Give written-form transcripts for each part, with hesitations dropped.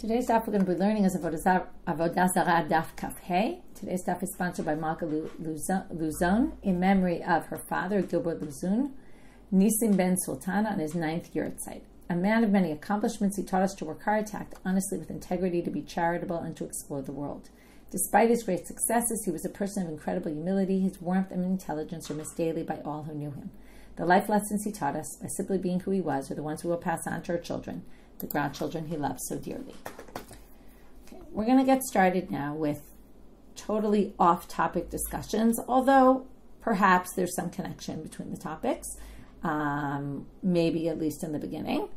Today's daf we're going to be learning is Avodah Zarah Daf Kaf Hey. Today's daf is sponsored by Malka Luzon in memory of her father, Gilbert Luzon, Nisim ben Sultan, on his 9th yahrzeit. A man of many accomplishments, he taught us to work hard, to act honestly with integrity, to be charitable, and to explore the world. Despite his great successes, he was a person of incredible humility. His warmth and intelligence are missed daily by all who knew him. The life lessons he taught us, by simply being who he was, are the ones we will pass on to our children, the grandchildren he loves so dearly. Okay, we're going to get started now with totally off-topic discussions, although perhaps there's some connection between the topics, maybe at least in the beginning.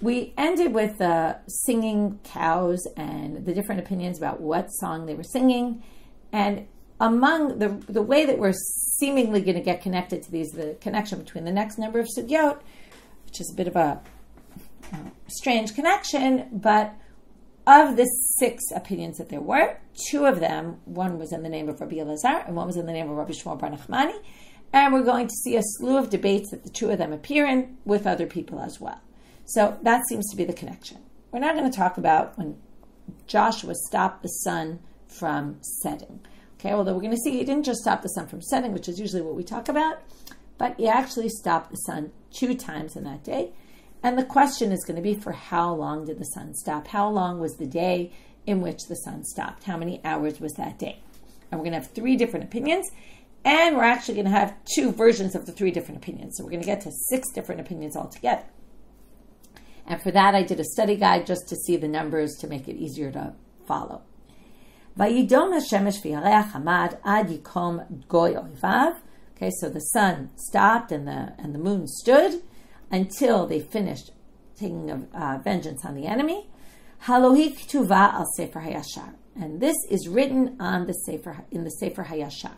We ended with singing cows and the different opinions about what song they were singing. And among the way that we're seemingly going to get connected to these, the connection between the next number of sugyot, which is a bit of a strange connection, but of the 6 opinions that there were, 2 of them, one was in the name of Rabbi Elazar and one was in the name of Rabbi Shmuel bar Nachmani, and we're going to see a slew of debates that the 2 of them appear in with other people as well. So that seems to be the connection. We're not going to talk about when Joshua stopped the sun from setting. Okay, although we're going to see he didn't just stop the sun from setting, which is usually what we talk about, but he actually stopped the sun 2 times in that day. And the question is going to be, for how long did the sun stop? How long was the day in which the sun stopped? How many hours was that day? And we're going to have 3 different opinions, and we're actually going to have 2 versions of the 3 different opinions. So we're going to get to 6 different opinions altogether. And for that, I did a study guide just to see the numbers to make it easier to follow. Vayidom hashemesh v'yareach hamad ad yikom goy oivav. Okay, so the sun stopped and the moon stood until they finished taking vengeance on the enemy. Halohi ktuva al Sefer HaYashar, and this is written on the Sefer HaYashar.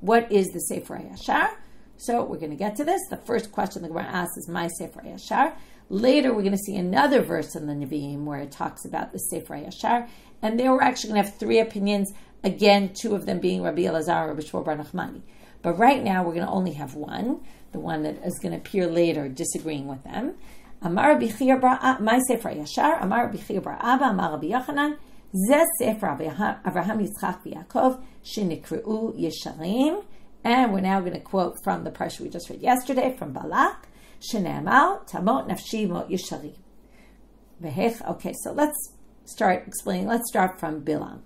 What is the Sefer HaYashar? So we're going to get to this. The first question the Gemara asks is my Sefer HaYashar. Later, we're going to see another verse in the Nevi'im where it talks about the Sefer HaYashar, and there we're actually going to have 3 opinions. Again, 2 of them being Rabbi Elazar and Rabbi Shmuel bar Nachmani. But right now, we're going to only have one, the one that is going to appear later, disagreeing with them. Amar Rabbi Chia bar my Sefer HaYashar, Amar Rabbi Chia bar Abba, Amar Rabbi Yochanan, Zeh Sefer Avraham Yitzchak v'Yaakov, Shenikreu Yesharim. And we're now going to quote from the parsha we just read yesterday, from Balak, Shene'amar, Tamot Nafshi Mot Yesharim. Okay, so let's start explaining. Let's start from Bilam.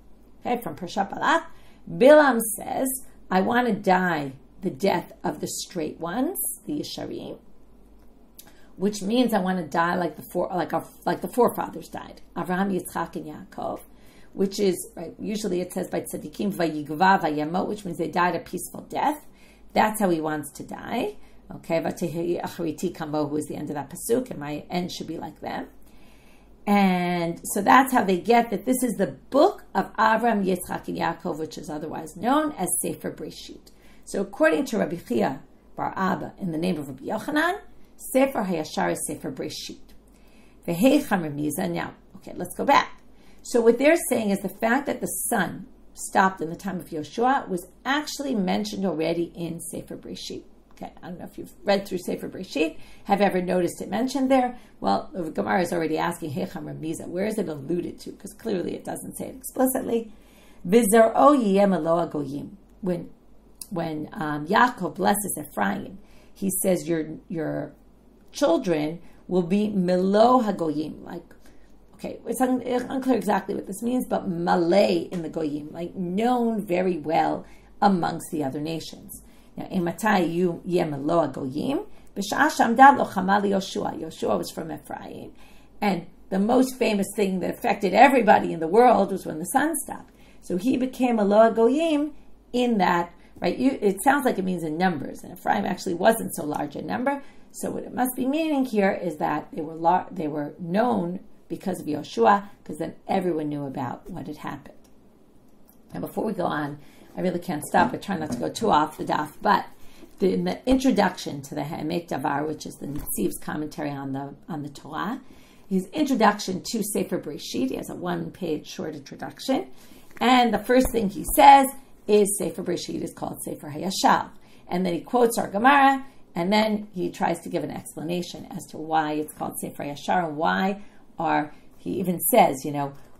Okay, from Parshat Balak. Bilam says, I want to die the death of the straight ones, the Yesharim, which means I want to die like the forefathers died, Avraham, Yitzchak, and Yaakov, which is, right, usually it says by tzaddikim, vayigva, vayamot, which means they died a peaceful death. That's how he wants to die. Okay, vatehi achariti kamo, who is the end of that pasuk, and my end should be like them. And so that's how they get that this is the book of Avraham, Yitzchak, and Yaakov, which is otherwise known as Sefer Breshit. So according to Rabbi Chia bar Abba, in the name of Rabbi Yochanan, Sefer HaYashar is Sefer Breshit. Now, okay, let's go back. So what they're saying is the fact that the sun stopped in the time of Yoshua was actually mentioned already in Sefer Breshit. Okay, I don't know if you've read through Sefer Breshit, have ever noticed it mentioned there? Well, the Gemara is already asking, Heicham Ramiza, where is it alluded to? Because clearly it doesn't say it explicitly. V'zar'o yiyem elo hagoyim. When Yaakov blesses Ephraim, he says your children will be melo hagoyim. Like, okay, it's unclear exactly what this means, but malay in the goyim, like known very well amongst the other nations. Now, Imatai yem melo hagoyim. B'sha'ah shamdad lo chamali Yoshua. Yoshua was from Ephraim, and the most famous thing that affected everybody in the world was when the sun stopped. So he became melo hagoyim in that. Right, it sounds like it means in numbers, and Ephraim actually wasn't so large in number. So what it must be meaning here is that they were known because of Yoshua, because then everyone knew about what had happened. Now, before we go on, I really can't stop. I try not to go too off the daf, but in the introduction to the Ha'emek Davar, which is the Nitziv's commentary on the Torah, his introduction to Sefer Breshit, he has a 1-page short introduction, and the first thing he says is Sefer Breshit is called Sefer HaYashar. And then he quotes our Gemara, and then he tries to give an explanation as to why it's called Sefer HaYashar and why our he even says,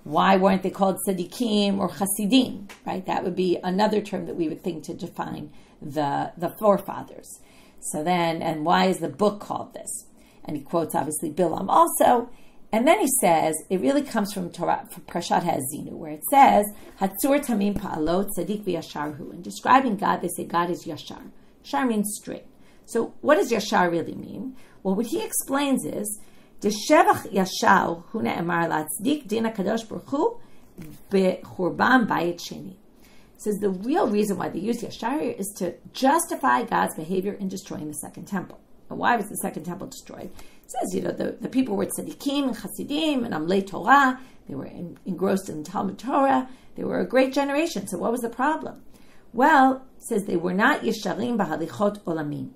why weren't they called tzaddikim or chasidim, right? That would be another term that we would think to define the forefathers. So then, and why is the book called this? And he quotes, obviously, Bilam also. And then he says, it really comes from Torah, from Parashat Ha'azinu, where it says, Hatzur tamim pa'alot tzadik v'yasharhu. In describing God, they say God is Yashar. Yashar means straight. So what does Yashar really mean? Well, what he explains is, D'shevach Yashar hu ne'emar latzdik din HaKadosh Baruch Hu b'churban bayit sheni. Says the real reason why they use Yashar is to justify God's behavior in destroying the second temple. And why was the second temple destroyed? It says, the people were tzaddikim and chasidim and amlei Torah. They were engrossed in Talmud Torah. They were a great generation. So what was the problem? Well, it says they were not yesharim b'halichot olamim.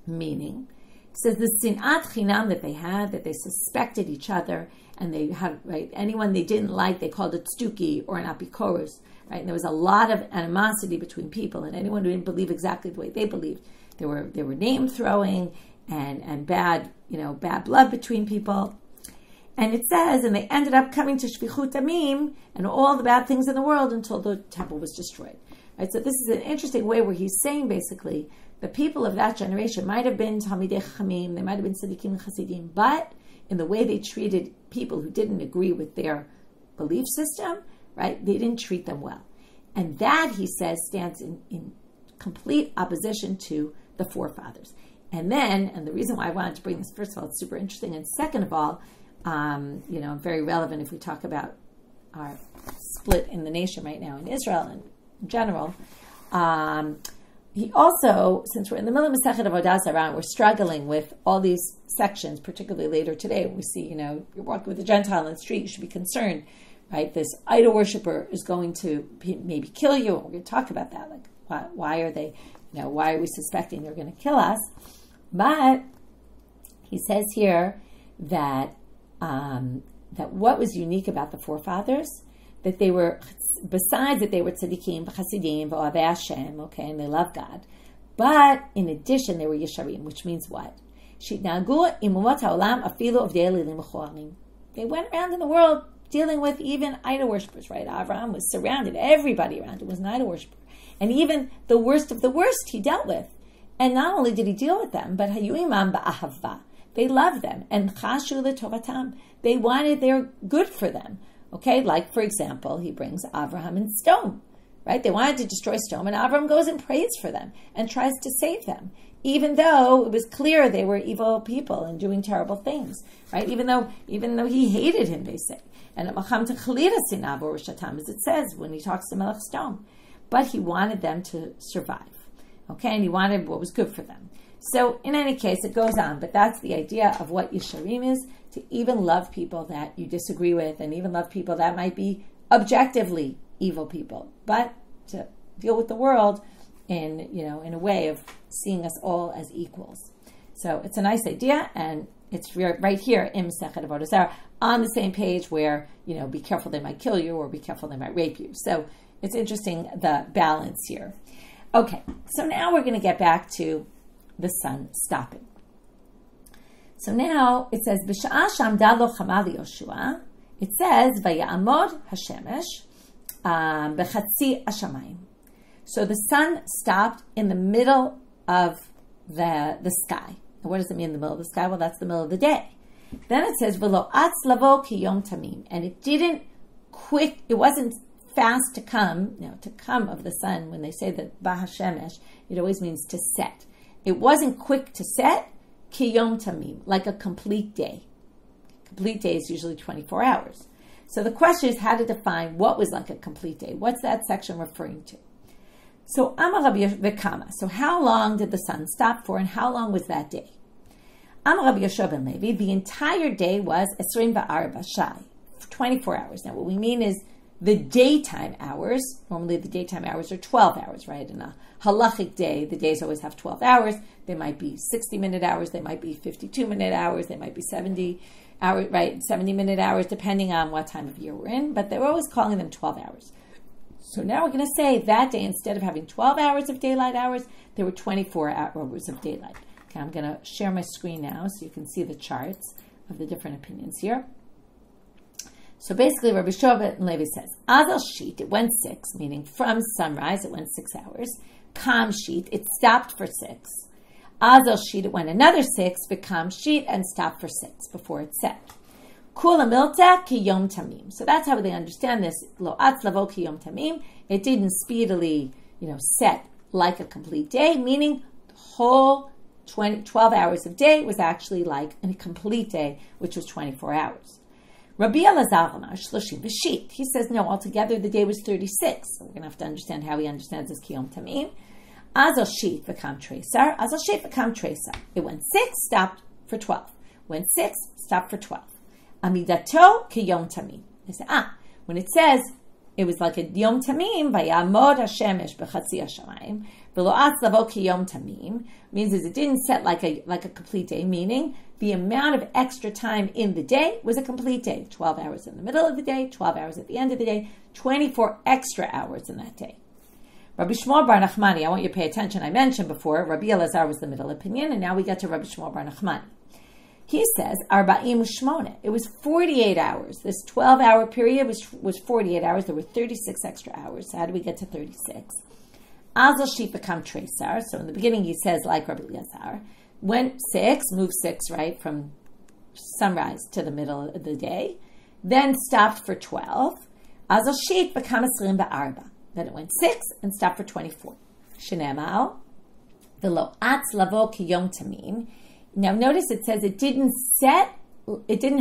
Meaning, it says the sinat chinam that they suspected each other, and they had, right, anyone they didn't like, they called it stuki or an apikorus, right? And there was a lot of animosity between people, and anyone who didn't believe exactly the way they believed, there were name throwing and bad blood between people. And it says, and they ended up coming to shvichut damim and all the bad things in the world until the temple was destroyed. Right? So this is an interesting way where he's saying basically the people of that generation might have been Talmidei Chachamim, they might have been Tzaddikim and Chasidim, but in the way they treated people who didn't agree with their belief system, right, they didn't treat them well. And that, he says, stands in complete opposition to the forefathers. And then, and the reason why I wanted to bring this, first of all, it's super interesting, and second of all, very relevant if we talk about our split in the nation right now in Israel and in general. He also, since we're in the middle of Masechet Avodah Zarah, we're struggling with all these sections, particularly later today, when we see, you're walking with a Gentile on the street, you should be concerned, right? This idol worshiper is going to maybe kill you. We're going to talk about that. Like, why are they, why are we suspecting they're going to kill us? But he says here that that what was unique about the forefathers, that they were, besides that they were tzaddikim, chasidim, v'ohavei Hashem, okay, and they love God, but in addition they were yesharim, which means what? Shitnagu imumot haolam afilu of de'elilim mechoarim. They went around in the world dealing with even idol worshippers, right? Avraham was surrounded, everybody around him was an idol worshiper, and even the worst of the worst he dealt with. And not only did he deal with them, but hayu imam ba'ahava. They loved them, and chashu letovatam. They wanted their good for them. Okay, like for example, he brings Avraham and Stone, right? They wanted to destroy Stone, and Avraham goes and prays for them and tries to save them, even though it was clear they were evil people and doing terrible things, right? Even though he hated him, they say. And as it says when he talks to Melech Stone, but he wanted them to survive, okay, and he wanted what was good for them. So in any case, it goes on, but that's the idea of what Yesharim is, to even love people that you disagree with, and even love people that might be objectively evil people, but to deal with the world in a way of seeing us all as equals. So it's a nice idea, and it's right here in Masechet Avodah Zarah on the same page where, be careful they might kill you, or be careful they might rape you. So it's interesting, the balance here. Okay, so now we're going to get back to the sun stopping. So now it says, B'sha'ah shamda lo chama liYoshua, it says, Vaya'amod hashemesh b'chatzi hashamayim. So the sun stopped in the middle of the sky. And what does it mean in the middle of the sky? Well, that's the middle of the day. Then it says, V'lo atz lavo ki yom tamim. And it wasn't fast to come, to come of the sun. When they say that Bahashemesh, it always means to set. It wasn't quick to set, ki yom tamim, like a complete day. Complete day is usually 24 hours. So the question is how to define what was like a complete day. What's that section referring to? So Amar Rabbi V'kama. So how long did the sun stop for, and how long was that day? Amar Rabbi Yeshua ben Levi, the entire day was 24 shai, 24 hours. Now what we mean is the daytime hours. Normally the daytime hours are 12 hours, right? In a halachic day, the days always have 12 hours. They might be 60-minute hours, they might be 52-minute hours, they might be 70 hours, right? 70-minute hours, depending on what time of year we're in, but they're always calling them 12 hours. So now we're going to say that day, instead of having 12 hours of daylight hours, there were 24 hours of daylight. Okay, I'm going to share my screen now so you can see the charts of the different opinions here. So basically, Rabbi Shua ben Levi says, Azal sheet, it went 6, meaning from sunrise, it went 6 hours. Kam sheet, it stopped for 6. Azal sheet, it went another 6, Vikam sheet, and stopped for 6 before it set. Kula milta ki yom tamim. So that's how they understand this. Lo atz lavo ki yom tamim. It didn't speedily, set like a complete day, meaning the whole 12 hours of day was actually like a complete day, which was 24 hours. Rabbi Elazar Amar shloshim v'shit. He says, no, altogether the day was 36. So we're going to have to understand how he understands this ki yom tamim. Azal shit v'kam tresar. Azal shit v'kam tresar. It went 6, stopped for 12. Went 6, stopped for 12. Amidato ki yom tamim. They say, when it says it was like a yom tamim, vayamod hashemesh b'chatzi hashamayim, v'lo atz lavo ki yom tamim, means is it didn't set like a complete day, meaning the amount of extra time in the day was a complete day. 12 hours in the middle of the day, 12 hours at the end of the day, 24 extra hours in that day. Rabbi Shmuel bar Nachmani, I want you to pay attention. I mentioned before, Rabbi Elazar was the middle opinion, and now we get to Rabbi Shmuel bar Nachmani. He says, Arba'im u'shmona. It was 48 hours. This 12-hour period was 48 hours. There were 36 extra hours. So how do we get to 36? Azal sheet v'kam tresar. So in the beginning he says, like Rabbi Elazar, went 6, moved 6, right, from sunrise to the middle of the day. Then stopped for 12. Azal sheet v'kam esrim ba'arba. Then it went 6 and stopped for 24. Shenemal. V'lo atz lavo ki yom tamim. Now notice it says it didn't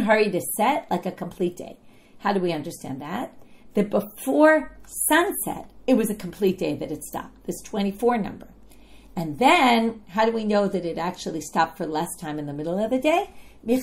hurry to set like a complete day. How do we understand that? That before sunset, it was a complete day that it stopped, this 24 number. And then, how do we know that it actually stopped for less time in the middle of the day? From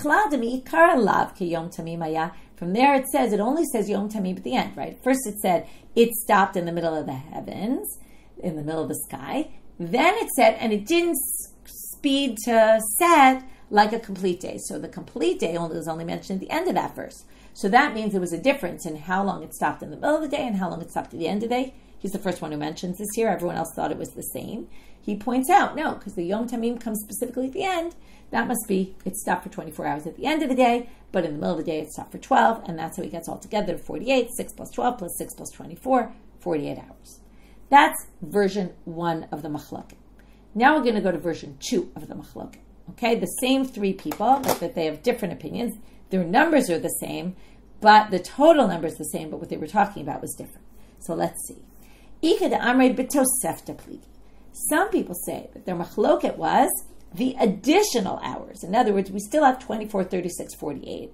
there it says, it only says Yom Tamim at the end, right? First it said it stopped in the middle of the heavens, in the middle of the sky. Then it said, and it didn't speed to set like a complete day. So the complete day is only mentioned at the end of that verse. So that means there was a difference in how long it stopped in the middle of the day and how long it stopped at the end of the day. He's the first one who mentions this here. Everyone else thought it was the same. He points out, no, because the Yom Tamim comes specifically at the end. That must be, it stopped for 24 hours at the end of the day, but in the middle of the day it stopped for 12, and that's how he gets all together 48, 6 plus 12 plus 6 plus 24, 48 hours. That's version 1 of the Machloket. Now we're going to go to version 2 of the Machloket. Okay, the same 3 people, but that they have different opinions. Their numbers are the same, but the total number is the same, but what they were talking about was different. So let's see. Some people say that their Machloket was the additional hours. In other words, we still have 24, 36, 48,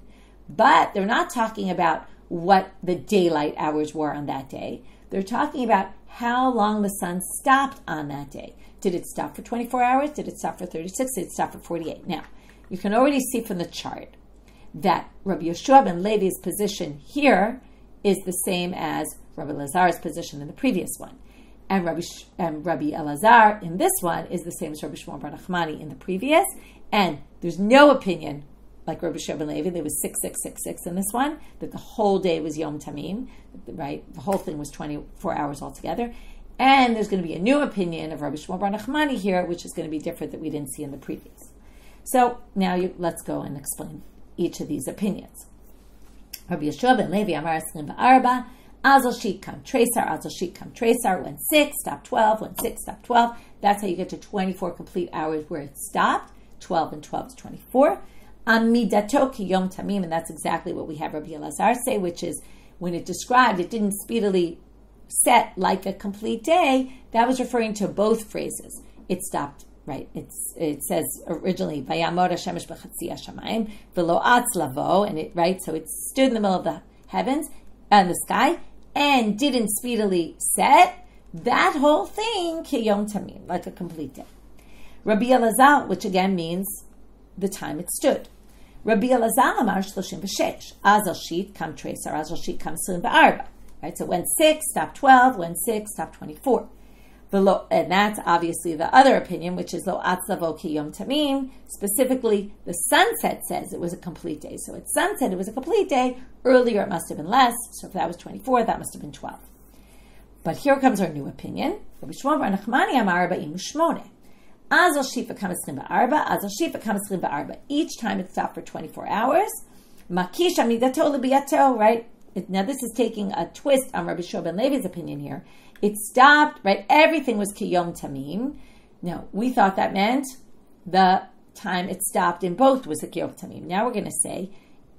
but they're not talking about what the daylight hours were on that day. They're talking about how long the sun stopped on that day. Did it stop for 24 hours? Did it stop for 36? Did it stop for 48? Now, you can already see from the chart that Rabbi Yeshua ben Levi's position here is the same as Rabbi Elazar's position in the previous one. And Rabbi Elazar in this one is the same as Rabbi Shmuel bar Nachmani in the previous. And there's no opinion, like Rabbi Yeshua ben Levi, there was 6666 in this one, that the whole day was Yom Tamim, right? The whole thing was 24 hours altogether. And there's going to be a new opinion of Rabbi Shmuel bar Nachmani here, which is going to be different that we didn't see in the previous. So now let's go and explain each of these opinions. Rabbi Yeshua ben Levi Amar Esrim ba'arba, Azal sheet kam tresar, went 6, stopped 12, went 6, stopped 12. That's how you get to 24 complete hours where it stopped. 12 and 12 is 24. Amidato ki yom tamim, and that's exactly what we have Rabbi Elazar say, which is when it described it didn't speedily set like a complete day, that was referring to both phrases. It stopped, right? It says originally, Vayamod Hashemesh b'chatzi hashamayim, v'lo atz lavo, and it, right? So it stood in the middle of the heavens and the sky, and didn't speedily set. That whole thing, ki yom tamim, like a complete day. Rabbi Elazar, which again means the time it stood. Rabbi Elazar amar shloshim v'shesh, azal sheet kam tresar, azal sheet kam esrim ba'arba. Right, so went 6, stopped 12, went 6, stopped 24. And that's obviously the other opinion, which is lo atz lavo ki yom tamim. Specifically, the sunset says it was a complete day. So at sunset, it was a complete day. Earlier, it must have been less. So if that was 24, that must have been 12. But here comes our new opinion. Rabbi Shmuel bar Nachmani amar arba'im u'shmona. Azal sheet v'kam esrim ba'arba, azal sheet v'kam esrim ba'arba. Each time it stopped for 24 hours. Makish amidato l'biyato, right? Now this is taking a twist on Rabbi Shua ben Levi's opinion here. It stopped, right? Everything was Kiyom Tamim. No, we thought that meant the time it stopped in both was a Kiyom Tamim. Now we're going to say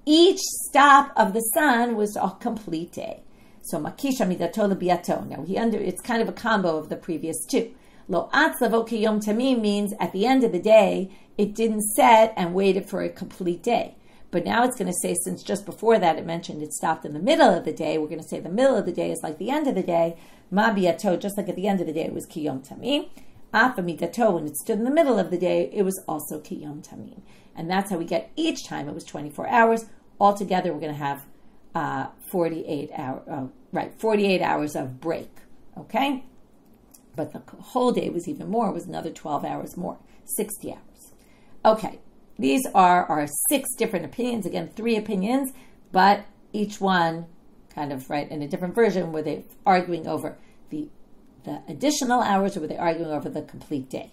each stop of the sun was a complete day. So Makisha Midato L'Biato. Now it's kind of a combo of the previous two. Lo Atzlavo Kiyom Tamim means at the end of the day, it didn't set and waited for a complete day. But now it's going to say, since just before that it mentioned it stopped in the middle of the day, we're going to say the middle of the day is like the end of the day. Ma biato, just like at the end of the day, it was Kiyom Tamim. Afa midato, when it stood in the middle of the day, it was also Kiyom Tamim. And that's how we get each time. It was 24 hours. Altogether, we're going to have 48 hours of break. Okay? But the whole day was even more. It was another 12 hours more. 60 hours. Okay. These are our 6 different opinions. Again, 3 opinions, but each one kind of in a different version. Were they arguing over the additional hours, or were they arguing over the complete day?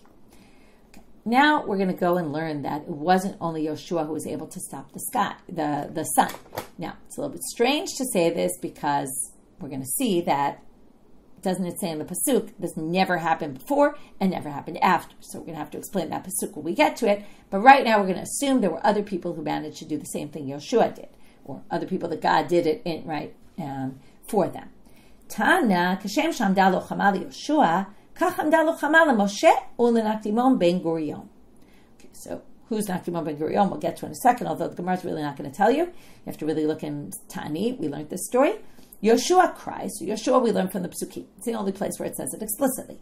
Okay. Now we're going to go and learn that it wasn't only Yoshua who was able to stop the sun. Now, it's a little bit strange to say this because we're going to see that, doesn't it say in the Pasuk, this never happened before and never happened after. So we're going to have to explain that Pasuk when we get to it. But right now we're going to assume there were other people who managed to do the same thing Yoshua did, or other people that God did it for them. Tana, kashem shamdalo chamal Yoshua, kachamdalo chamal Moshe ulenakdimon ben Gurion. Okay, so who's Nakdimon ben Gurion? We'll get to in a second, although the Gemara is really not going to tell you. You have to really look in Ta'anit. We learned this story. Yoshua cries. So Yoshua we learn from the Psukim. It's the only place where it says it explicitly.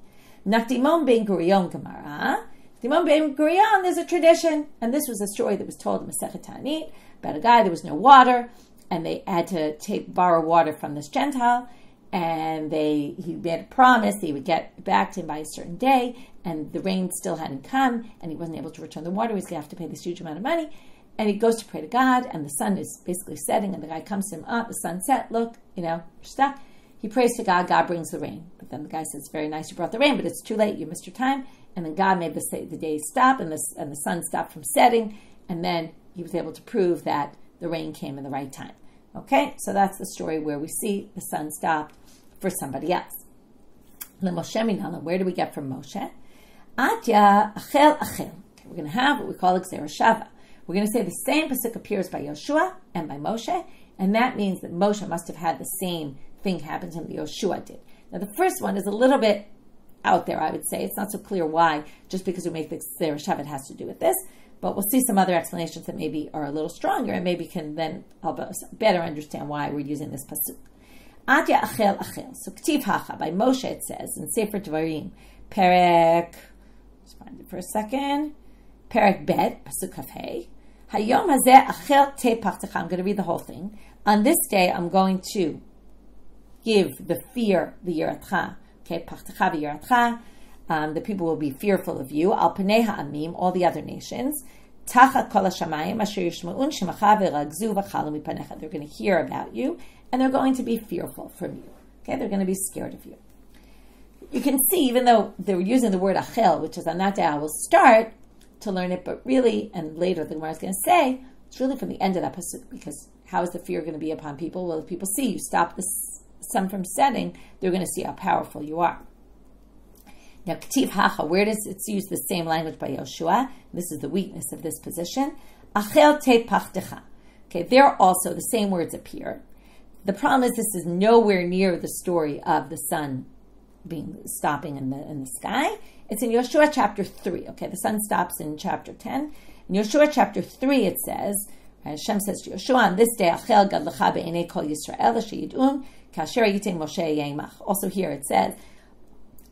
Nakdimon ben Gurion Gemara. Nakdimon ben Gurion, there's a tradition. And this was a story that was told in Masechet Ta'anit about a guy, there was no water, and they had to borrow water from this Gentile. And he made a promise that he would get back to him by a certain day, and the rain still hadn't come, and he wasn't able to return the water. He was going to have to pay this huge amount of money. And he goes to pray to God, and the sun is basically setting, and the guy comes to him, the sun set, look, you're stuck. He prays to God, God brings the rain. But then the guy says, very nice, you brought the rain, but it's too late, you missed your time. And then God made the day stop, and the sun stopped from setting, and then he was able to prove that the rain came in the right time. Okay, so that's the story where we see the sun stopped for somebody else. Where do we get from Moshe? Atya achel achel. Okay, we're going to have what we call Zarah Shava. We're going to say the same pasuk appears by Yoshua and by Moshe, and that means that Moshe must have had the same thing happen to him that Yoshua did. Now the first one is a little bit out there, I would say. It's not so clear why, just because we make the Zarah Shava it has to do with this, but we'll see some other explanations that maybe are a little stronger, and maybe can then help us better understand why we're using this pasuk. Atya achel achel. So K'tiv Hacha, by Moshe it says, in Sefer Dvarim, Perek, let's find it for a second, Perek Bet, pasuk Kafhei, Hayom hazeh achel te pachtecha. I'm going to read the whole thing. On this day, I'm going to give the fear, the yiratcha. Okay, pachtecha v'yiratcha. The people will be fearful of you. Al panei ha'amim, all the other nations. Tachat kol hashamayim asher yishma'un shemacha v'ragzu v'chalu mipanecha. They're going to hear about you, and they're going to be fearful from you. Okay, they're going to be scared of you. You can see, even though they were using the word achel, which is on that day I will start to learn it, but really, and later the Gemara is going to say, it's really from the end of that pasuk, because how is the fear going to be upon people? Well, if people see you stop the sun from setting, they're going to see how powerful you are. Now, K'tiv Hacha, where does it use the same language by Yoshua? This is the weakness of this position. Achel te pachtecha. Okay, there also the same words appear. The problem is this is nowhere near the story of the sun stopping in the sky. It's in Yoshua chapter 3. Okay, the sun stops in chapter 10. In Yoshua chapter 3 it says, Hashem says to Yoshua, on this day, Achel gadlecha be'enei kol Yisrael sheyid'un kasher yitin Moshe yemach. Also here it says,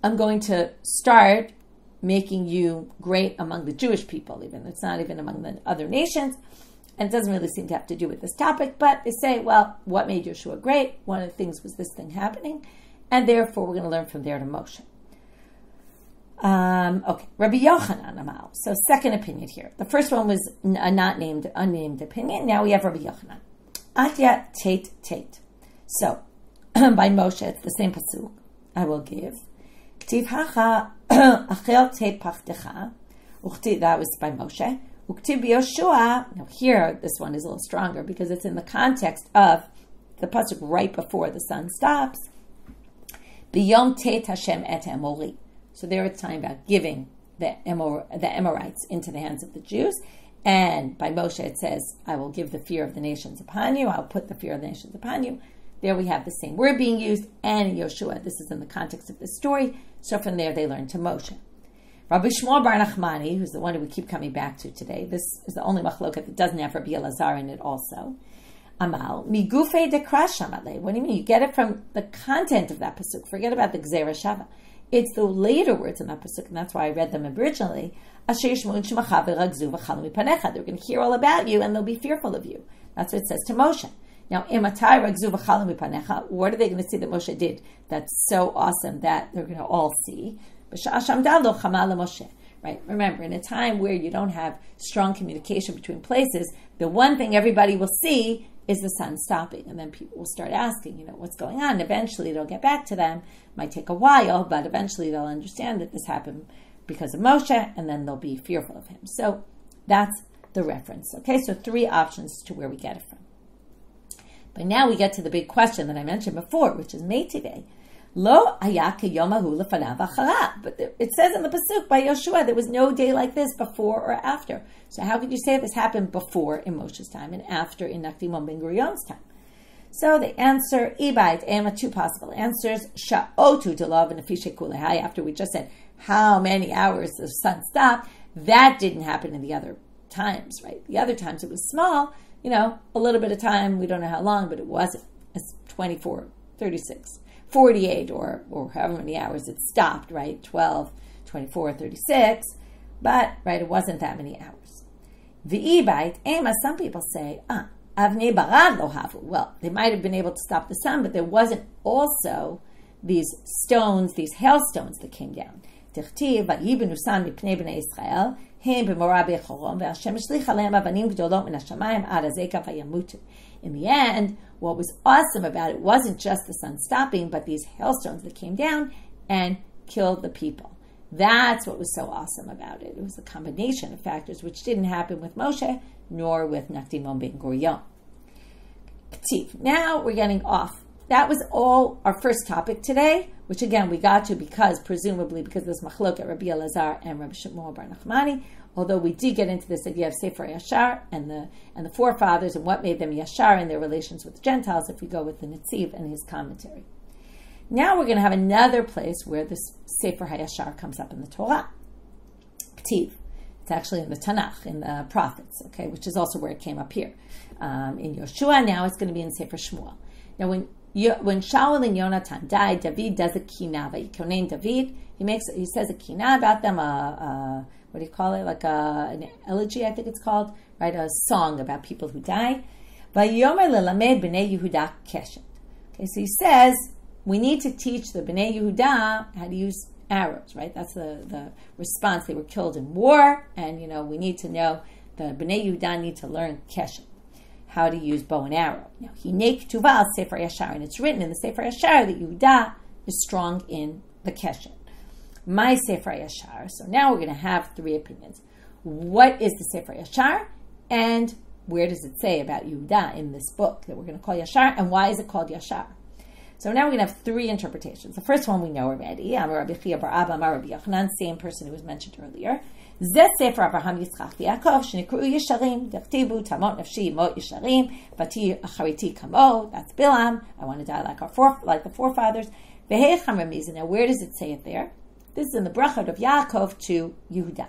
I'm going to start making you great among the Jewish people, even. It's not even among the other nations. And it doesn't really seem to have to do with this topic, but they say, well, what made Yoshua great? One of the things was this thing happening, and therefore we're going to learn from there to Moshe. Okay, Rabbi Yochanan Amal. So second opinion here. The first one was a unnamed opinion. Now we have Rabbi Yochanan. Atya tate tate. So by Moshe, it's the same pasuk. I will give. K'tiv hacha achel tate pachtecha. That was by Moshe. Uktib Yoshua. Now here, this one is a little stronger because it's in the context of the pasuk right before the sun stops. B'yom tet Hashem et Emori. So there it's talking about giving the Amorites into the hands of the Jews. And by Moshe it says, I will give the fear of the nations upon you. I'll put the fear of the nations upon you. There we have the same word being used. And in Yoshua, this is in the context of this story. So from there they learn to Moshe. Rabbi Shmuel bar Nachmani, who's the one who we keep coming back to today. This is the only machloket that doesn't have Rabbi Elazar in it also. Amal, migufe de krashamale. What do you mean? You get it from the content of that pasuk. Forget about the Gzera Shava. It's the later words in that pasuk, and that's why I read them originally. They're going to hear all about you, and they'll be fearful of you. That's what it says to Moshe. Now, what are they going to see that Moshe did that's so awesome that they're going to all see? Right? Remember, in a time where you don't have strong communication between places, the one thing everybody will see is the sun stopping. And then people will start asking, what's going on? Eventually, it'll get back to them. It might take a while, but eventually they'll understand that this happened because of Moshe, and then they'll be fearful of him. So that's the reference. Okay, so 3 options to where we get it from. But now we get to the big question that I mentioned before, which is Meitivei. Lo haya keyomahu lefanav acharav. But it says in the pasuk by Yoshua, there was no day like this before or after. So how could you say this happened before in Moshe's time and after in Nakdimon ben Gurion's time? So the answer, Ibait, Ema, 2 possible answers. Sha'otu delav and nefishe kulehai. After we just said how many hours the sun stopped, that didn't happen in the other times, right? The other times it was small, a little bit of time, we don't know how long, but it wasn't. It's 24, 36. 48 or however many hours it stopped, right? 12, 24, 36. But, right, it wasn't that many hours. V'ibait, ema, some people say, avnei barad lo havu. Well, they might have been able to stop the sun, but there wasn't also these stones, these hailstones that came down. Tichtiv, v'yibenu san mipnei b'nei Yisrael, hem b'morah bechorom, v'Hashem shlich aleim avanim gdolot min hashamayim ad hazeka v'yamutu. In the end, what was awesome about it wasn't just the sun stopping, but these hailstones that came down and killed the people. That's what was so awesome about it. It was a combination of factors which didn't happen with Moshe, nor with Nakdimon ben Gurion. Now we're getting off. That was all our first topic today, which again we got to presumably because this machloket Rabbi Elazar and Rabbi Shmuel bar Nachmani. Although we did get into this idea of Sefer HaYashar and the forefathers and what made them Yashar in their relations with the Gentiles, if we go with the Netziv and his commentary. Now we're going to have another place where this Sefer HaYashar comes up in the Torah. Ktiv. It's actually in the Tanakh, in the prophets, okay, which is also where it came up here. In Yoshua, now it's going to be in Sefer Shmuel. Now when Shaul and Yonatan died, David does a Kina. David, he says a Kina about them, what do you call it? Like an elegy, I think it's called, right? A song about people who die. Vayomer lelamed b'nei Yehuda keshet. Okay, so he says we need to teach the b'nei Yehuda how to use arrows, right? That's the response. They were killed in war, and we need to know the b'nei Yehuda need to learn keshet, how to use bow and arrow. Now, Hinei Ketuvah Sefer HaYashar, and it's written in the Sefer HaYashar that Yehuda is strong in the keshet. My Sefer HaYashar. So now we're going to have 3 opinions. What is the Sefer HaYashar? And where does it say about Yehuda in this book that we're going to call Yashar? And why is it called Yashar? So now we're going to have 3 interpretations. The first one we know already. Amar Rabbi Chia bar Abba, Amar Rabbi Yochanan, same person who was mentioned earlier. Zeh Sefer Avraham Yitzchak v'Yaakov Shenekru Yesharim Dechtibu Tamot Nafshi Mot Yesharim Vati Achariti Kamo. That's Bilam. I want to die like the forefathers. V'Heicham Ramizah. Now where does it say it there? This is in the brachot of Yaakov to Yehuda.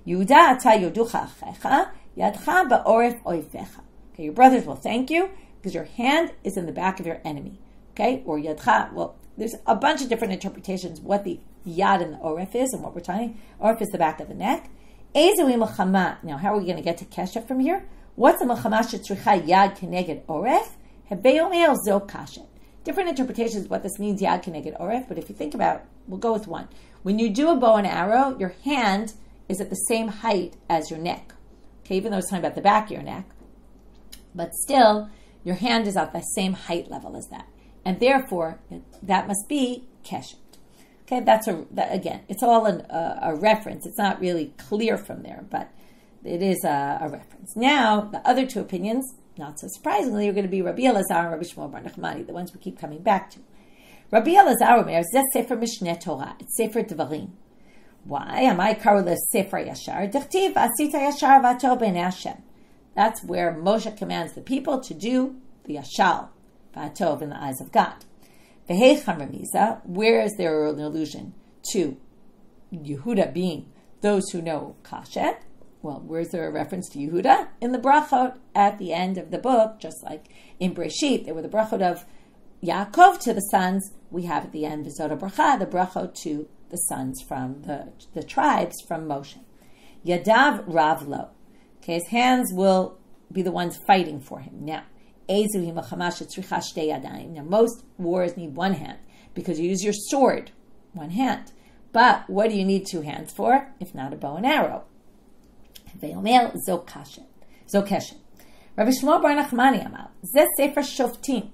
Yehuda ata yoducha achecha, yadcha ba'oref oivecha. Okay, your brothers will thank you because your hand is in the back of your enemy. Okay, or yadcha. Well, there's a bunch of different interpretations what the yad and the oref is and what we're talking. Oref is the back of the neck. Ezui melchama. Now, how are we going to get to keshet from here? What's the melchama shetzricha yad keneged oref? Hebeyomel zo kashet. Different interpretations of what this means, yad keneged oref, but if you think about it, we'll go with one. When you do a bow and arrow, your hand is at the same height as your neck. Okay, even though it's talking about the back of your neck. But still, your hand is at the same height level as that. And therefore, that must be keshet. Okay, again, it's all a reference. It's not really clear from there, but it is a reference. Now, the other 2 opinions, not so surprisingly, are going to be Rabbi Elazar and Rabbi Shmuel bar Nachmani, the ones we keep coming back to. Rabbi Elazar Omer, Zeh Sefer Mishna Torah, it's Sefer Devarim. Why? Am I karul Sefer HaYashar? Dichtiv asita Yashar v'atov b'nei Hashem. That's where Moshe commands the people to do the Yashar v'atov in the eyes of God. V'heicham remiza, where is there an allusion to Yehuda being those who know kashet? Well, where's there a reference to Yehuda? In the brachot at the end of the book, just like in Breshit, there were the brachot of Yaakov to the sons. We have at the end V'zot bracha, the brachot to the sons from the tribes from Moshe. Yadav Ravlo. Okay, his hands will be the ones fighting for him. Now, most wars need one hand because you use your sword, one hand. But what do you need two hands for, if not a bow and arrow? Zokeshet. Rabbi Shmuel bar Nachmani Amal. Zeh Sefer Shoftim.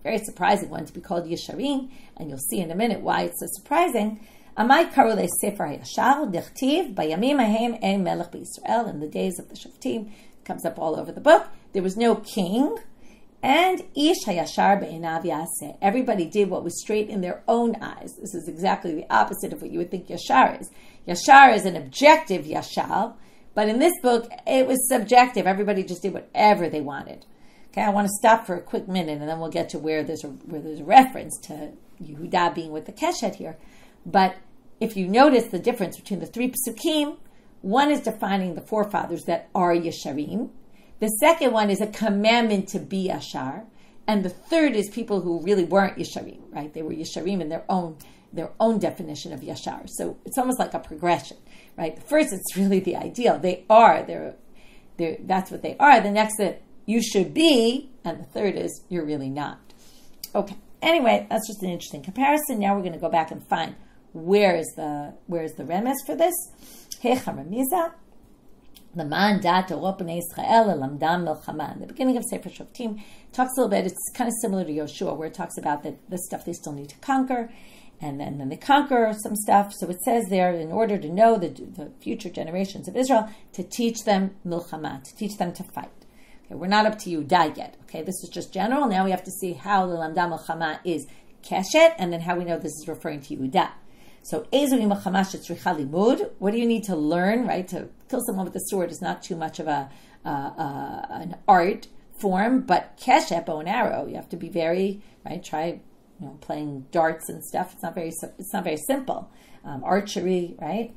Very surprising one to be called Yesharim, and you'll see in a minute why it's so surprising. Amai karu le Sefer HaYashar dichtiv bayamim hahem ein melech b'Yisrael. In the days of the Shoftim, it comes up all over the book. There was no king, and ish hayashar be'einav yaseh. Everybody did what was straight in their own eyes. This is exactly the opposite of what you would think Yashar is. Yashar is an objective Yashar, but in this book, it was subjective. Everybody just did whatever they wanted. Okay, I want to stop for a quick minute, and then we'll get to where there's a reference to Yehuda being with the Keshet here. But if you notice the difference between the three psukim, one is defining the forefathers that are Yesharim. The second one is a commandment to be Yashar. And the third is people who really weren't Yesharim, right? They were Yesharim in their own definition of Yashar. So it's almost like a progression, right? First, it's really the ideal. They're that's what they are. The next that you should be, and the third is you're really not. Okay. Anyway, that's just an interesting comparison. Now we're going to go back and find where is the remes for this. The beginning of Sefer Shoftim talks a little bit. It's kind of similar to Yoshua, where it talks about the stuff they still need to conquer, and then they conquer some stuff. So it says there, in order to know the future generations of Israel, to teach them milchama, to teach them to fight. Okay, we're not up to Yehuda yet. Okay, this is just general. Now we have to see how the lamda milchama is keshet, and then how we know this is referring to Yehuda. So, what do you need to learn, right? To kill someone with a sword is not too much of an art form, but keshet, bow and arrow, you have to be very, right? Try, playing darts and stuff. It's not very simple. Archery, right?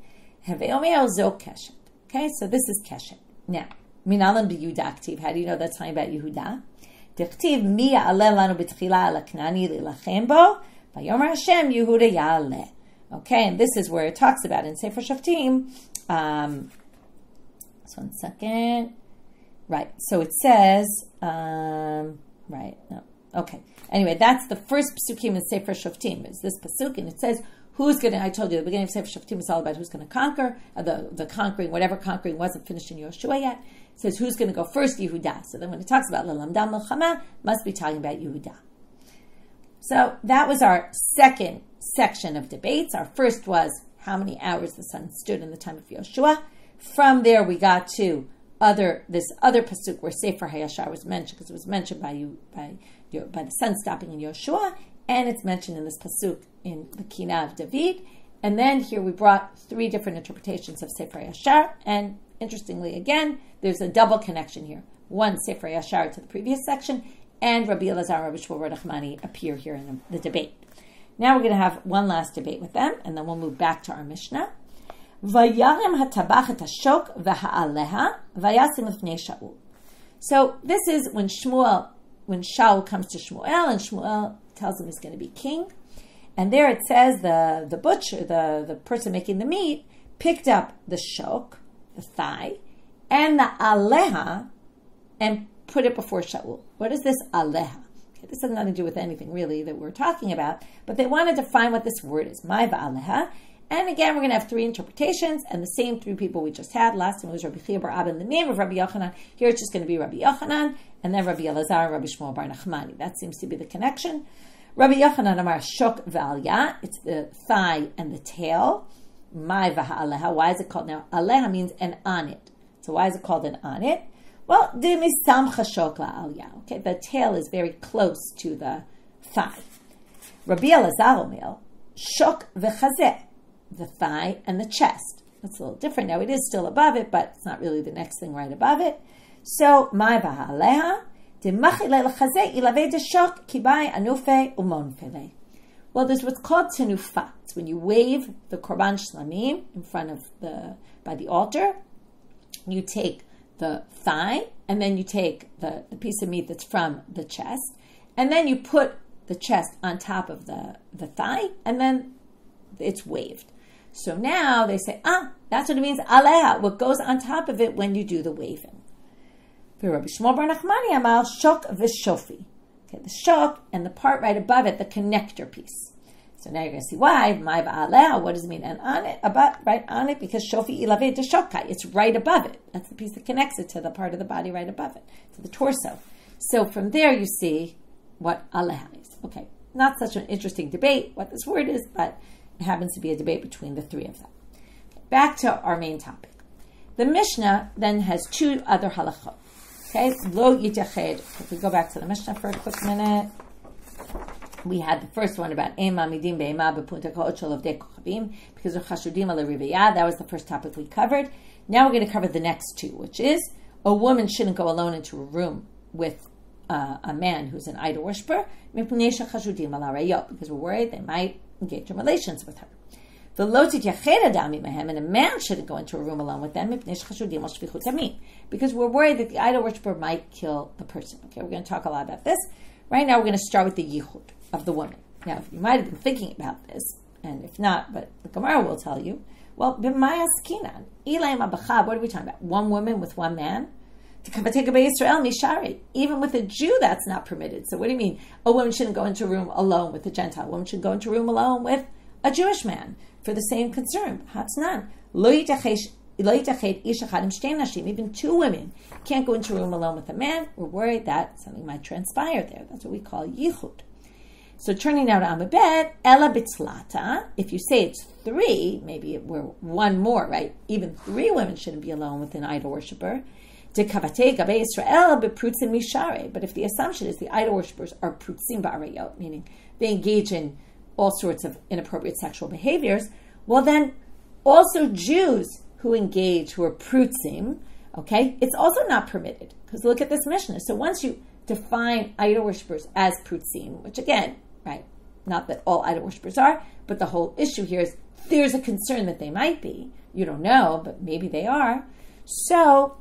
Okay, so this is keshet. Now, minalam b'Yehuda aktiv. How do you know that's talking about Yehuda? Dichtiv mi ya'aleh lanu b'tchila ala knani lilachem bo, vayomer Hashem Yehuda ya'aleh. Okay, and this is where it talks about in Sefer Shoftim. Just 1 second. Right, so it says, okay. Anyway, that's the first psukim in Sefer Shoftim. Is this pasuk, and it says, who's going to, I told you, the beginning of Sefer Shoftim is all about who's going to conquer, the conquering, whatever conquering wasn't finished in Yoshua yet. It says, who's going to go first? Yehuda. So then when it talks about L'lamdam L'chama, must be talking about Yehuda. So that was our second section of debates. Our first was how many hours the sun stood in the time of Yoshua. From there, we got to this other pasuk where Sefer HaYashar was mentioned, because it was mentioned by the sun stopping in Yoshua, and it's mentioned in this pasuk in the Kina of David. And then here we brought 3 different interpretations of Sefer HaYashar, and interestingly, again, there's a double connection here. One, Sefer HaYashar to the previous section, and Rabbi Elazar and Rabbi Shmuel bar Nachmani appear here in the debate. Now we're going to have one last debate with them, and then we'll move back to our Mishnah. Vayarem hatabach et hashok v'ha'aleha vayasim lifnei Shaul. So this is when Shaul comes to Shmuel, and Shmuel tells him he's going to be king. And there it says the butcher, the person making the meat, picked up the shok, the thigh, and the aleha, and put it before Shaul. What is this aleha? Okay, this has nothing to do with anything really that we're talking about, but they want to define what this word is. My va'aleha. And again, we're going to have 3 interpretations, and the same 3 people we just had. Last time it was Rabbi Chia bar Abba in the name of Rabbi Yochanan. Here it's just going to be Rabbi Yochanan, and then Rabbi Elazar and Rabbi Shmuel bar Nachmani. That seems to be the connection. Rabbi Yochanan amar shok v'alya. It's the thigh and the tail. My v'ha'aleha. Why is it called now? Aleha means an on it. So why is it called an on it? Well, okay, the tail is very close to the thigh. Rabbi Elazar Omer, shok v'chazeh, the thigh and the chest. That's a little different. Now, it is still above it, but it's not really the next thing right above it. So, my v'ha'aleha, demachile l'chazeh, ilaveh deshok, kibai anufe umonfele. Well, there's what's called tenufa. It's when you wave the korban shlamim in front of by the altar. You take the thigh, and then you take the piece of meat that's from the chest, and then you put the chest on top of the thigh, and then it's waved. So now they say, that's what it means, aleha, what goes on top of it when you do the waving. Rabbi Shmuel bar Nachmani amal shok v'shofi. Okay, the shok and the part right above it, the connector piece. So now you're going to see why. My va'aleha, what does it mean? And on it, right on it, because shofi ilaveh deshokai, it's right above it. That's the piece that connects it to the part of the body right above it, to the torso. So from there you see what aleha is. Okay, not such an interesting debate what this word is, but it happens to be a debate between the three of them. Okay, back to our main topic. The Mishnah then has two other halachot. Okay, lo yitached. If we go back to the Mishnah for a quick minute, we had the first one about ema midim be'ema bepunta ka'ot shel avdei kochavim because of chashudim ala riviyah. That was the first topic we covered. Now we're going to cover the next two, which is a woman shouldn't go alone into a room with a man who's an idol worshiper because we're worried they might engage in relations with her. And a man shouldn't go into a room alone with them because we're worried that the idol worshiper might kill the person. Okay, we're going to talk a lot about this. Right now we're going to start with the yichud of the woman. Now, if you might have been thinking about this, and if not, but the Gemara will tell you, well, b'mayas Kina, what are we talking about? One woman with one man? Even with a Jew, that's not permitted. So what do you mean? A woman shouldn't go into a room alone with a Gentile. A woman should go into a room alone with a Jewish man for the same concern. Even two women can't go into a room alone with a man. We're worried that something might transpire there. That's what we call yichud. So turning now to Amabed, Ella Bitzlata, if you say it's three, maybe we're one more, right? Even three women shouldn't be alone with an idol worshiper. But if the assumption is the idol worshippers are prutzim ba'arayot, meaning they engage in all sorts of inappropriate sexual behaviors, well then also Jews who are prutzim, okay, it's also not permitted. Because look at this Mishnah. So once you define idol worshippers as prutzim, which again, right, not that all idol worshippers are, but the whole issue here is there's a concern that they might be. You don't know, but maybe they are. So,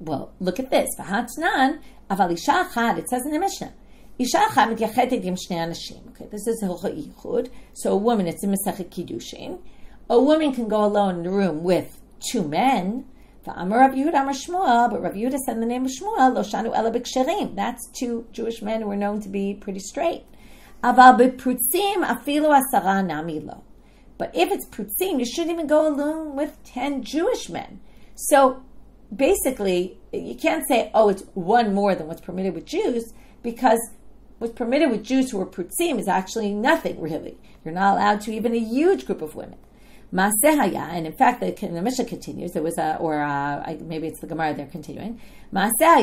well, look at this. V'hatnan, aval isha achad, it says in the Mishnah, isha achad mityachetet yim shnei anashim. Okay, this is hilchot yichud. So a woman, it's in Masechet Kiddushin. A woman can go alone in the room with two men. V'amar Rav Yehuda amar Shmuel, but Rav Yehuda said in the name of Shmuel, lo shanu ela b'ksherim. That's two Jewish men who are known to be pretty straight. Aval b'prutzim afilu asara nami lo. But if it's prutzim, you shouldn't even go alone with 10 Jewish men. So basically, you can't say, it's one more than what's permitted with Jews, because what's permitted with Jews who are prutzim is actually nothing, really. You're not allowed to even a huge group of women. Maaseh, and in fact, the Mishnah continues. There was maybe it's the Gemara they're continuing. Maaseh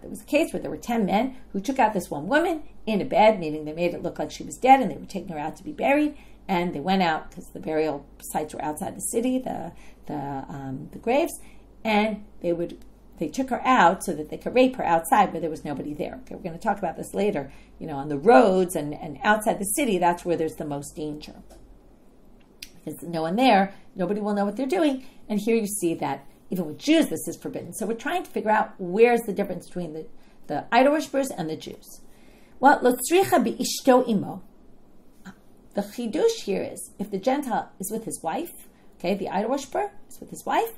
there was a case where there were 10 men who took out this one woman in a bed, meaning they made it look like she was dead, and they were taking her out to be buried. And they went out because the burial sites were outside the city, the graves, and they took her out so that they could rape her outside, but there was nobody there. Okay, we're going to talk about this later. On the roads and outside the city, that's where there's the most danger. Because no one there, nobody will know what they're doing. And here you see that even with Jews, this is forbidden. So we're trying to figure out where's the difference between the idol worshippers and the Jews. Well, lo tzricha bi'ishto imo. The chidush here is, if the Gentile is with his wife, okay, the idol worshiper is with his wife,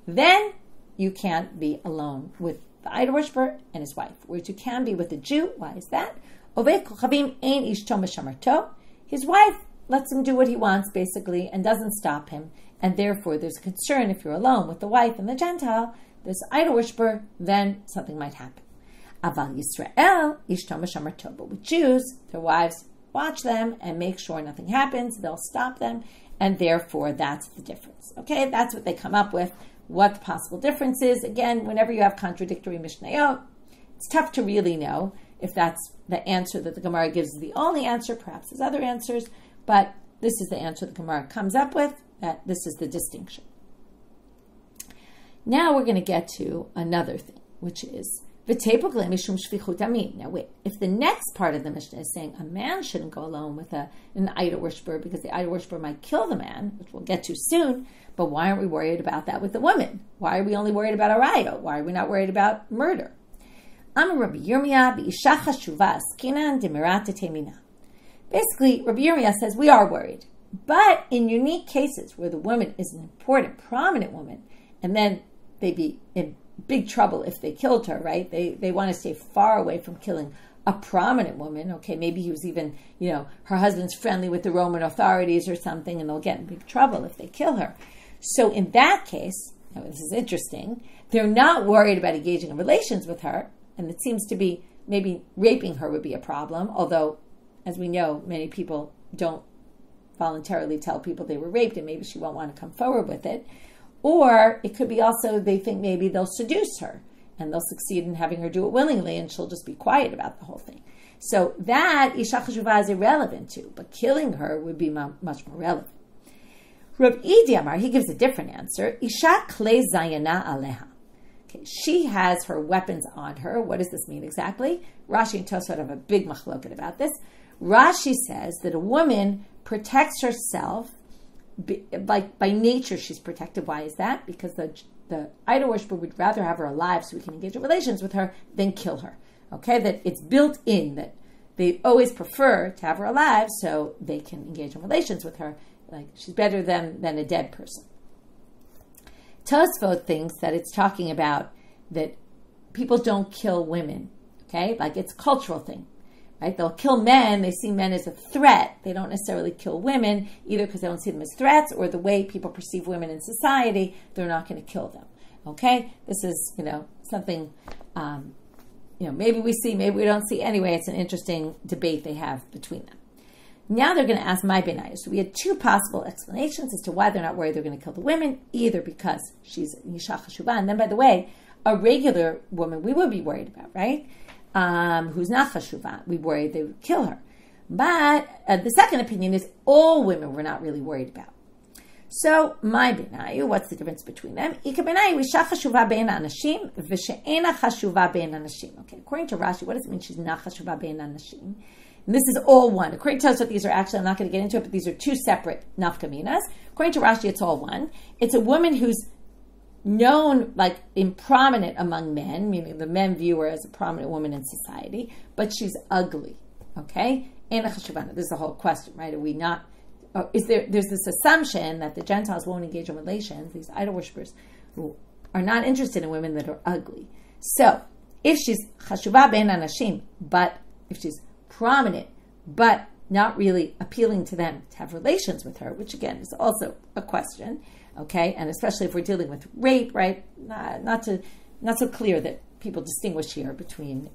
then you can't be alone with the idol worshiper and his wife. Whereas you can be with the Jew. Why is that? Ovei kochavim ein ishto meshamarto. His wife lets him do what he wants, basically, and doesn't stop him. And therefore, there's a concern if you're alone with the wife and the Gentile, this idol worshiper, then something might happen. Aval Yisrael ishto meshamarto. But with Jews, their wives watch them and make sure nothing happens. They'll stop them, and therefore that's the difference. Okay, that's what they come up with what the possible difference is. Again, whenever you have contradictory Mishnayot, it's tough to really know if that's the answer that the Gemara gives is the only answer. Perhaps there's other answers, but this is the answer the Gemara comes up with, that this is the distinction. Now we're going to get to another thing, which is now wait, if the next part of the Mishnah is saying a man shouldn't go alone with an idol worshiper because the idol worshiper might kill the man, which we'll get to soon, but why aren't we worried about that with the woman? Why are we only worried about arayot? Why are we not worried about murder? Basically, Rabbi Yirmiyah says we are worried, but in unique cases where the woman is an important, prominent woman, and then they'd be in big trouble if they killed her, right? They want to stay far away from killing a prominent woman. Okay, maybe he was even, her husband's friendly with the Roman authorities or something, and they'll get in big trouble if they kill her. So in that case, now this is interesting, they're not worried about engaging in relations with her, and it seems to be maybe raping her would be a problem, although, as we know, many people don't voluntarily tell people they were raped, and maybe she won't want to come forward with it. Or it could be also they think maybe they'll seduce her and they'll succeed in having her do it willingly and she'll just be quiet about the whole thing. So that Isha Chashuvah is irrelevant to, but killing her would be much more relevant. Reb Idi Amar, he gives a different answer. Isha Klei Zayana Aleha. Okay, she has her weapons on her. What does this mean exactly? Rashi and Tosfot have a big machloket about this. Rashi says that a woman protects herself. By nature, she's protected. Why is that? Because the idol worshiper would rather have her alive so we can engage in relations with her than kill her. Okay, that it's built in that they always prefer to have her alive so they can engage in relations with her. Like she's better than a dead person. Tosfot thinks that it's talking about that people don't kill women. Okay, like it's a cultural thing. Right? They'll kill men. They see men as a threat. They don't necessarily kill women, either because they don't see them as threats or the way people perceive women in society, they're not going to kill them. Okay? This is, something, maybe we see, maybe we don't see. Anyway, it's an interesting debate they have between them. Now they're going to ask my benayah. So we had two possible explanations as to why they're not worried they're going to kill the women, either because she's Isha Chashuvah, and then, by the way, a regular woman we would be worried about, right? Who's not chashuvah, we worried they would kill her. But the second opinion is all women we're not really worried about. So, my benayu, what's the difference between them? Ika benayu, isha chashuvah bein anashim, v'she'ena chashuvah bein anashim. Okay, according to Rashi, what does it mean she's not chashuvah bein anashim? And this is all one. According to Tosfot, these are actually, I'm not going to get into it, but these are two separate nafkaminas. According to Rashi, it's all one. It's a woman who's known, like, prominent among men, meaning the men view her as a prominent woman in society, but she's ugly, okay? This is the whole question, right? Are we not, there's this assumption that the Gentiles won't engage in relations, these idol worshippers who are not interested in women that are ugly. So, if she's chashuvah bein anashim, but if she's prominent, but not really appealing to them to have relations with her, which again is also a question, okay, and especially if we're dealing with rape, right? Not so clear that people distinguish here between,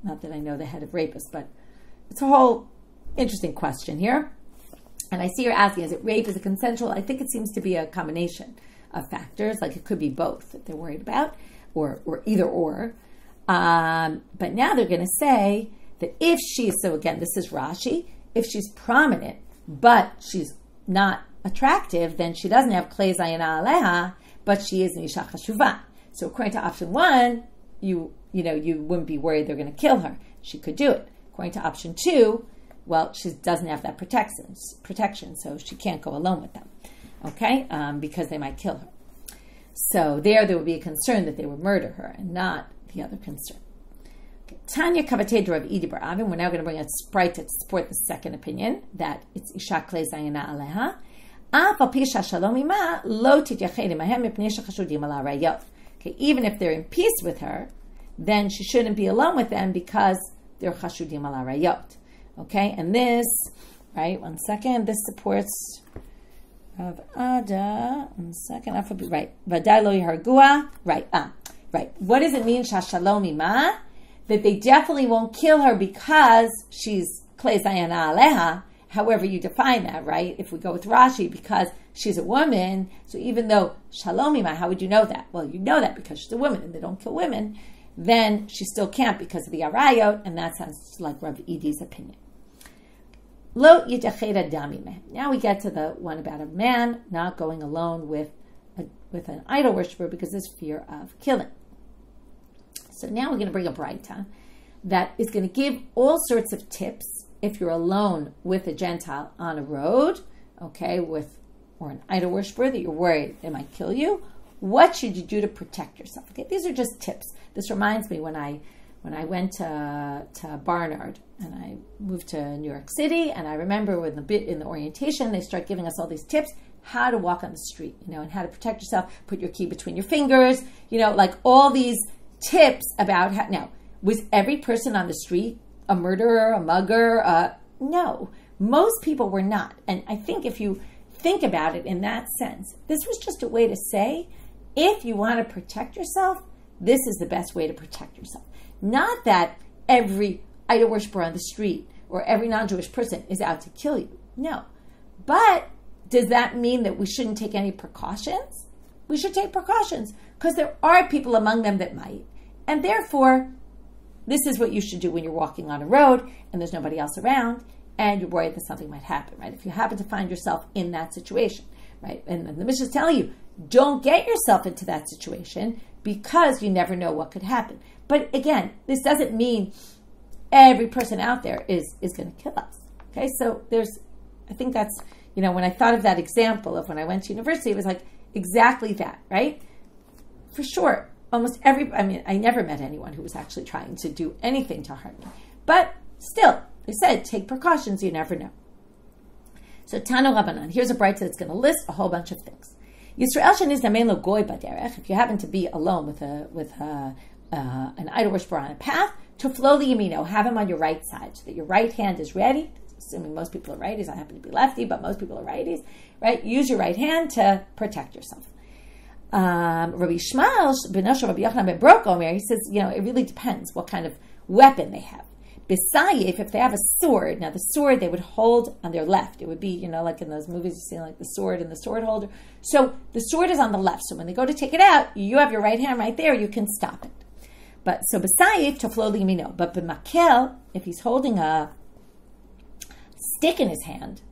not that I know the head of rapists, but it's a whole interesting question here. And I see you're asking, is it rape? Is it consensual? I think it seems to be a combination of factors. Like it could be both that they're worried about, or either or. But now they're going to say that if she's, so again, this is Rashi, if she's prominent, but she's not attractive, then she doesn't have klei zayana aleha, but she is an isha chashuvah. So according to option one, you wouldn't be worried they're going to kill her. She could do it. According to option two, well, she doesn't have that protection, so she can't go alone with them, okay, because they might kill her. So there would be a concern that they would murder her, and not the other concern. Tanya Kavatedra of Idi Bar Avin. We're now going to bring a sprite to support the second opinion that it's isha klei zayana aleha. Okay, even if they're in peace with her, then she shouldn't be alone with them because they're chashudim ala rayot. Okay, and this, right, one second, this supports Rav Ada, one second, right, Vadai lo yihargua, right, right. What does it mean, shashalom ima? That they definitely won't kill her because she's klei zayana aleha, however you define that, right? If we go with Rashi, because she's a woman, so even though Shalom Ima, how would you know that? Well, you know that because she's a woman and they don't kill women. Then she still can't because of the arayot, and that sounds like Rav Edi's opinion. Lo yitacheda damime. Now we get to the one about a man not going alone with an idol worshiper because there's fear of killing. So now we're going to bring a braita that is going to give all sorts of tips if you're alone with a Gentile on a road, okay, or an idol worshiper that you're worried they might kill you. What should you do to protect yourself? Okay, these are just tips. This reminds me when I went to Barnard and I moved to New York City, and I remember in the orientation they start giving us all these tips how to walk on the street, and how to protect yourself. Put your key between your fingers, like all these tips about how. Now, was every person on the street a murderer, a mugger? No, most people were not. And I think if you think about it in that sense, this was just a way to say, if you want to protect yourself, this is the best way to protect yourself. Not that every idol worshiper on the street or every non-Jewish person is out to kill you. No. But does that mean that we shouldn't take any precautions? We should take precautions because there are people among them that might. And therefore, this is what you should do when you're walking on a road and there's nobody else around and you're worried that something might happen, right? If you happen to find yourself in that situation, right? And the Mishna is telling you, don't get yourself into that situation because you never know what could happen. But again, this doesn't mean every person out there is going to kill us. Okay, so I think that's, when I thought of that example of when I went to university, it was like exactly that, right? For sure, I never met anyone who was actually trying to do anything to harm me. But still, they said, take precautions, you never know. So Tanu Rabbanan, here's a braita that's going to list a whole bunch of things. Yisrael shenizamein lo goy baderech, if you happen to be alone with an idol worshiper on a path, to flow the yamino, have him on your right side, so that your right hand is ready. Assuming most people are righties, I happen to be lefty, but most people are righties, right? Use your right hand to protect yourself. Rabbi Shmuel Benosh Rabbi Yochanan ben Brokomer, he says, it really depends what kind of weapon they have. Besayif, if they have a sword, now the sword they would hold on their left. It would be, like in those movies you see, like the sword and the sword holder. So the sword is on the left. So when they go to take it out, you have your right hand right there. You can stop it. But so besayif to flow the yamino. But b'makel, if he's holding a stick in his hand,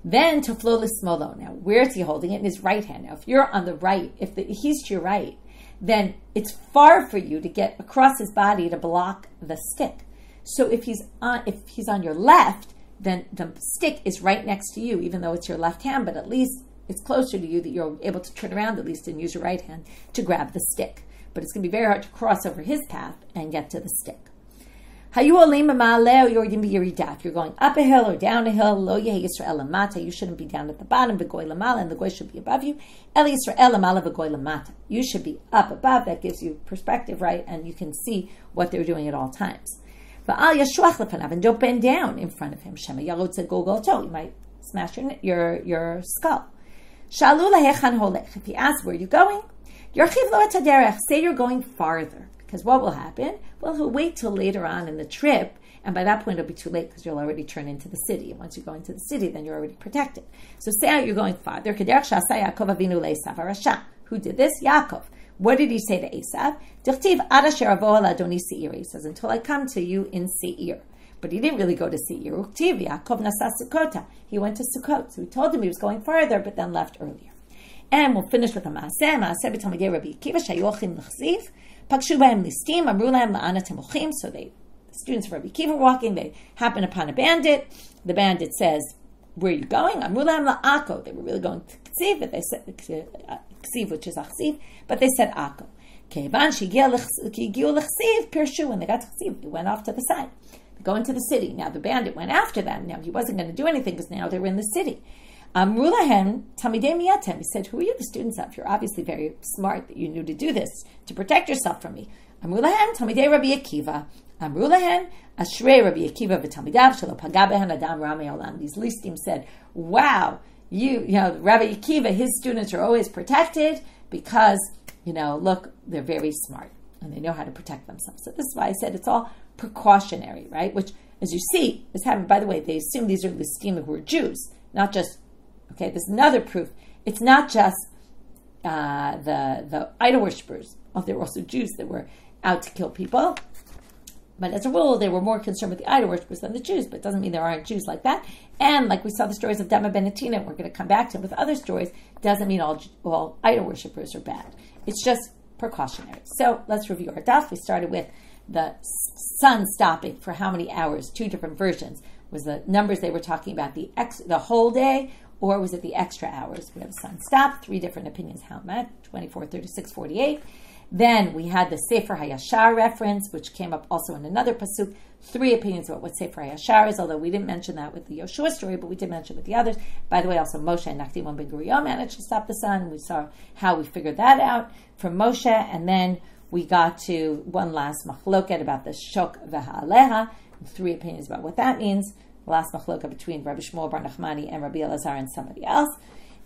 then to flow the smolo. Now, where is he holding it? In his right hand. Now, if you're on the right, if he's to your right, then it's far for you to get across his body to block the stick. So if he's on your left, then the stick is right next to you, even though it's your left hand, but at least it's closer to you that you're able to turn around at least and use your right hand to grab the stick. But it's going to be very hard to cross over his path and get to the stick. If you're going up a hill or down a hill, lo yeh Yisrael lamata, you shouldn't be down at the bottom, v'goy lamala, and the goy should be above you. El Yisrael lamala v'goy lamata. You should be up above. That gives you perspective, right? And you can see what they're doing at all times. And don't bend down in front of him. You might smash your skull. If he asks where you're going, say you're going farther. Because what will happen? Well, he'll wait till later on in the trip, and by that point it'll be too late because you'll already turn into the city. And once you go into the city, then you're already protected. So say you're going farther. Who did this? Yaakov. What did he say to Esav? He says, until I come to you in Seir. But he didn't really go to Seir. He went to Sukkot. So he told him he was going farther, but then left earlier. And we'll finish with a maaseh. So the students of Rabbi Akiva were walking. They happen upon a bandit. The bandit says, where are you going? They were really going to Ksiv, but they said Ksiv, which is Achsiv, but they said Akko. When they got to Ksiv, they went off to the side. They go into the city. Now the bandit went after them. Now he wasn't going to do anything because now they were in the city. Amrulahem Tamidei Miyatem. He said, who are you the students of? You're obviously very smart that you knew to do this, to protect yourself from me. Amrulahem Tamidei Rabbi Akiva. Amrulahem Ashrei Rabbi Akiva v'Tamidav shelo paga behen adam ramei olam. These listim said, wow, you know, Rabbi Akiva, his students are always protected because, look, they're very smart and they know how to protect themselves. So this is why I said it's all precautionary, right? Which, as you see, is having, by the way, they assume these are listim who are Jews, not just, okay, there's another proof. it's not just the idol worshippers. Oh, there were also Jews that were out to kill people. But as a rule, they were more concerned with the idol worshippers than the Jews. But it doesn't mean there aren't Jews like that. And like we saw the stories of Dama Benatina, we're going to come back to it with other stories, doesn't mean all idol worshippers are bad. It's just precautionary. So let's review our daf. We started with the sun stopping for how many hours? Two different versions. Was the numbers they were talking about the whole day, or was it the extra hours where the sun stopped? Three different opinions. How much? 24, 36, 48. Then we had the Sefer HaYashar reference, which came up also in another pasuk. Three opinions about what Sefer HaYashar is, although we didn't mention that with the Yoshua story, but we did mention with the others. By the way, also Moshe and Nachdim ben Gurion managed to stop the sun. We saw how we figured that out from Moshe, and then we got to one last machloket about the Shok v'ha'aleha. Three opinions about what that means. The last machloket between Rabbi Shmuel bar Nachmani and Rabbi Elazar and somebody else.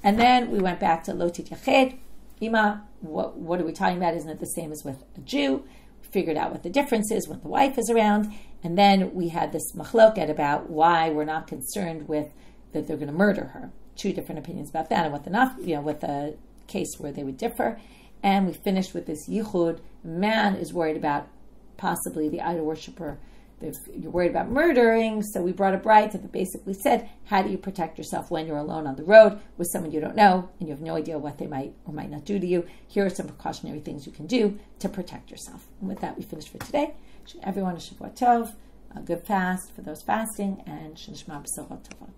And then we went back to Lo Tityached. Ima, what are we talking about? Isn't it the same as with a Jew? We figured out what the difference is when the wife is around. And then we had this machloket about why we're not concerned with that they're going to murder her. Two different opinions about that, and what the case where they would differ. And we finished with this yichud. Man is worried about possibly the idol worshiper. If you're worried about murdering, so we brought a bride that basically said, how do you protect yourself when you're alone on the road with someone you don't know and you have no idea what they might or might not do to you? Here are some precautionary things you can do to protect yourself. And with that, we finish for today. Everyone a Shavua Tov, a good fast for those fasting, and Shnishma B'Sorot Tovot.